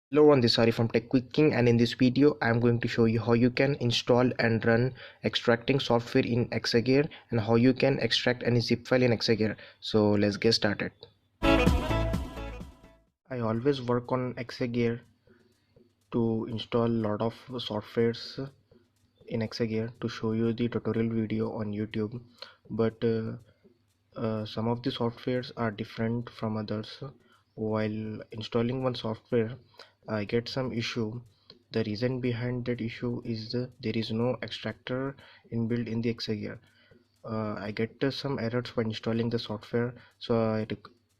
Hello everyone, this is Ari from Tech Quick King, and in this video I am going to show you how you can install and run extracting software in Exagear and how you can extract any zip file in Exagear. So let's get started. I always work on Exagear to install a lot of softwares in Exagear to show you the tutorial video on YouTube, but some of the softwares are different from others. While installing one software, I get some issue. The reason behind that issue is there is no extractor inbuilt in the Exagear. I get some errors when installing the software, so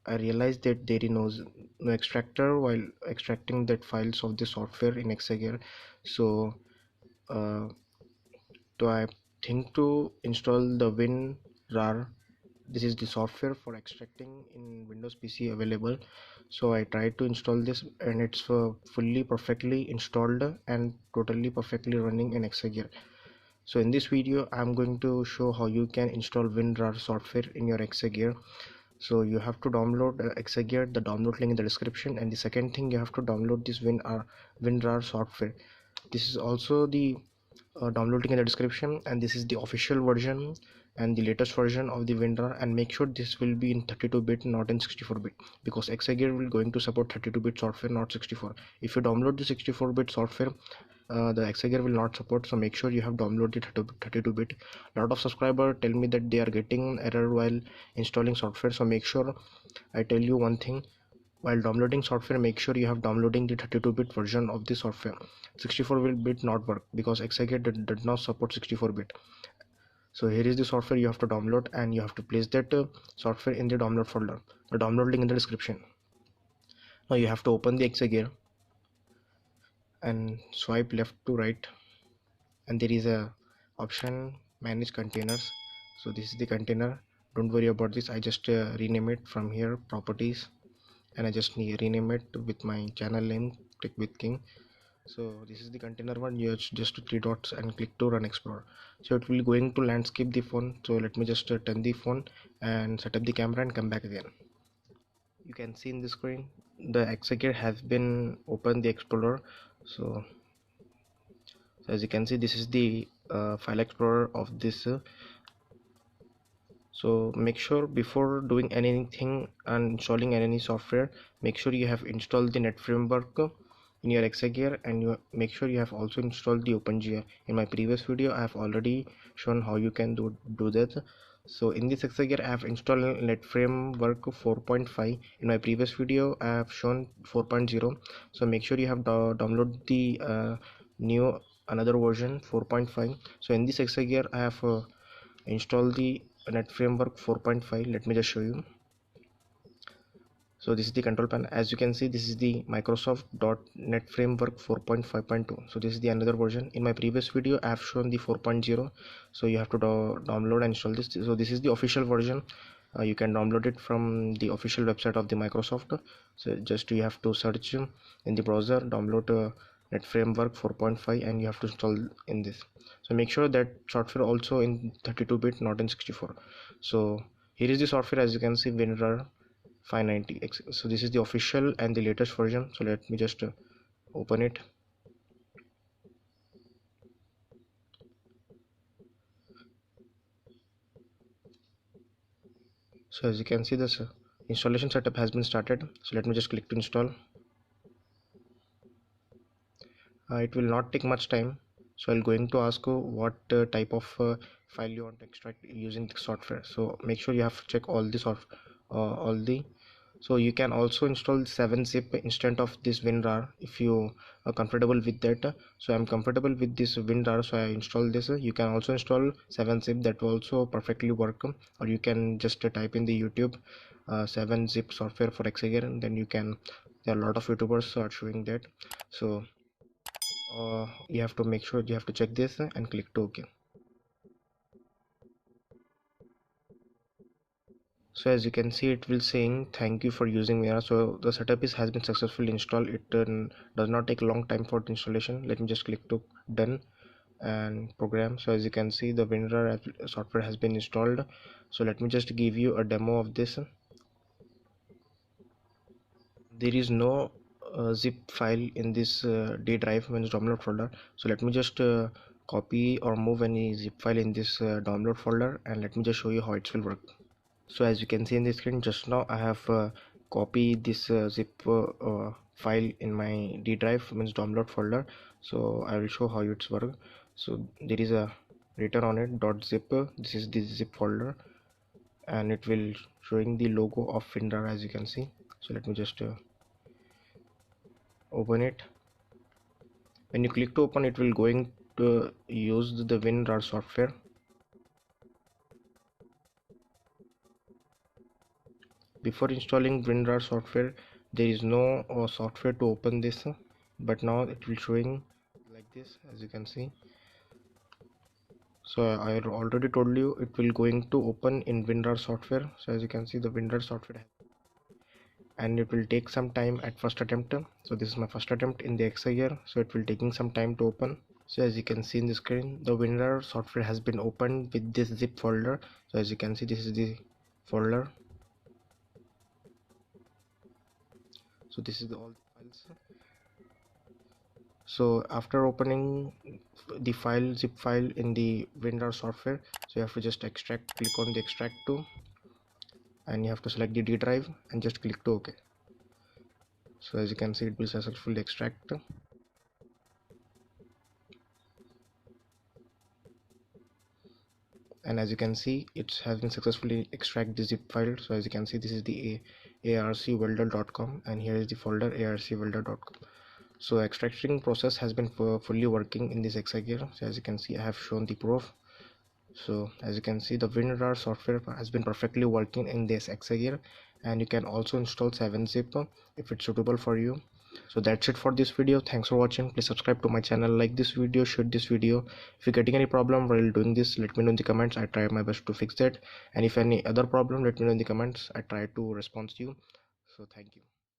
I realized that there is no extractor while extracting that files of the software in Exagear. So uh, I think to install the WinRAR. This is the software for extracting in Windows PC available. So I tried to install this and it's fully perfectly installed and totally perfectly running in Exagear. So in this video I'm going to show how you can install WinRAR software in your Exagear. So you have to download Exagear, the download link in the description, and the second thing, you have to download this WinRAR software. This is also the downloading in the description, and this is the official version and the latest version of the WinRAR. And make sure this will be in 32-bit, not in 64-bit, because Exagear will going to support 32-bit software, not 64. If you download the 64-bit software, the Exagear will not support. So make sure you have downloaded 32-bit. A lot of subscribers tell me that they are getting error while installing software. So make sure I tell you one thing: while downloading software, make sure you have downloading the 32-bit version of the software. 64-bit not work because Exagear did not support 64-bit. So here is the software you have to download, and you have to place that software in the download folder. The download link in the description. Now you have to open the Exagear and swipe left to right, and there is a option manage containers. So this is the container. Don't worry about this. I just rename it from here, properties, and I just rename it with my channel name, Tech with King. So this is the container one. You just three dots and click to run explore. So it will going to landscape the phone. So let me just turn the phone and set up the camera and come back again. You can see in the screen the Exagear has been opened the explorer. So as you can see, this is the file explorer of this. So make sure before doing anything and installing any software, make sure you have installed the net framework in your Exagear, and you make sure you have also installed the OpenGL. In my previous video I have already shown how you can do that. So in this Exagear I have installed net framework 4.5. In my previous video I have shown 4.0. so make sure you have download the new another version 4.5. so in this Exagear I have installed the net framework 4.5. let me just show you. So this is the control panel. As you can see, this is the Microsoft.NET Framework 4.5.2. So this is the another version. In my previous video I have shown the 4.0. so you have to download and install this. So this is the official version. You can download it from the official website of the Microsoft. So just you have to search in the browser, download net framework 4.5, and you have to install in this. So make sure that software also in 32-bit, not in 64. So here is the software. As you can see, WinRAR 590. So this is the official and the latest version. So let me just open it. So as you can see, this installation setup has been started. So let me just click to install. It will not take much time. So I'm going to ask you what type of file you want to extract using the software. So make sure you have to check all the all the. So you can also install 7-zip instead of this WinRAR if you are comfortable with that. So I'm comfortable with this WinRAR, so I install this. You can also install 7-zip, that will also perfectly work. Or you can just type in the YouTube 7-zip software for Exagear, and then you can. There are a lot of YouTubers are showing that. So you have to make sure you have to check this and click to OK. So as you can see, it will saying thank you for using WinRAR. So the setup has been successfully installed. It does not take a long time for the installation. Let me just click to done and program. So as you can see, the WinRAR software has been installed. So let me just give you a demo of this. There is no zip file in this D drive means download folder. So let me just copy or move any zip file in this download folder, and let me just show you how it will work. So as you can see in the screen, just now I have copied this zip file in my D drive means download folder. So I will show how it's work. So there is a written on it .zip. This is the zip folder, and it will showing the logo of WinRAR, as you can see. So let me just open it. When you click to open, it will going to use the WinRAR software. Before installing WinRAR software, there is no software to open this, but now it will showing like this, as you can see. So I already told you it will going to open in WinRAR software. So as you can see, the WinRAR software, and it will take some time at first attempt. So this is my first attempt in the Exagear, so it will taking some time to open. So as you can see in the screen, the WinRAR software has been opened with this zip folder. So as you can see, this is the folder. So this is all the files. So after opening the file, zip file in the WinRAR software, so you have to just extract, click on the extract to, and you have to select the D drive and just click to OK. So as you can see, it will successfully extract. And as you can see, it has been successfully extract the zip file. So as you can see, this is the arcwelder.com, and here is the folder arcwelder.com. So extracting process has been fully working in this Exagear. So as you can see, I have shown the proof. So as you can see, the WinRAR software has been perfectly working in this Exagear, and you can also install 7-zip if it's suitable for you. So that's it for this video. Thanks for watching. Please subscribe to my channel, like this video, share this video. If you're getting any problem while doing this, let me know in the comments. I try my best to fix that, and if any other problem, let me know in the comments. I try to respond to you. So thank you.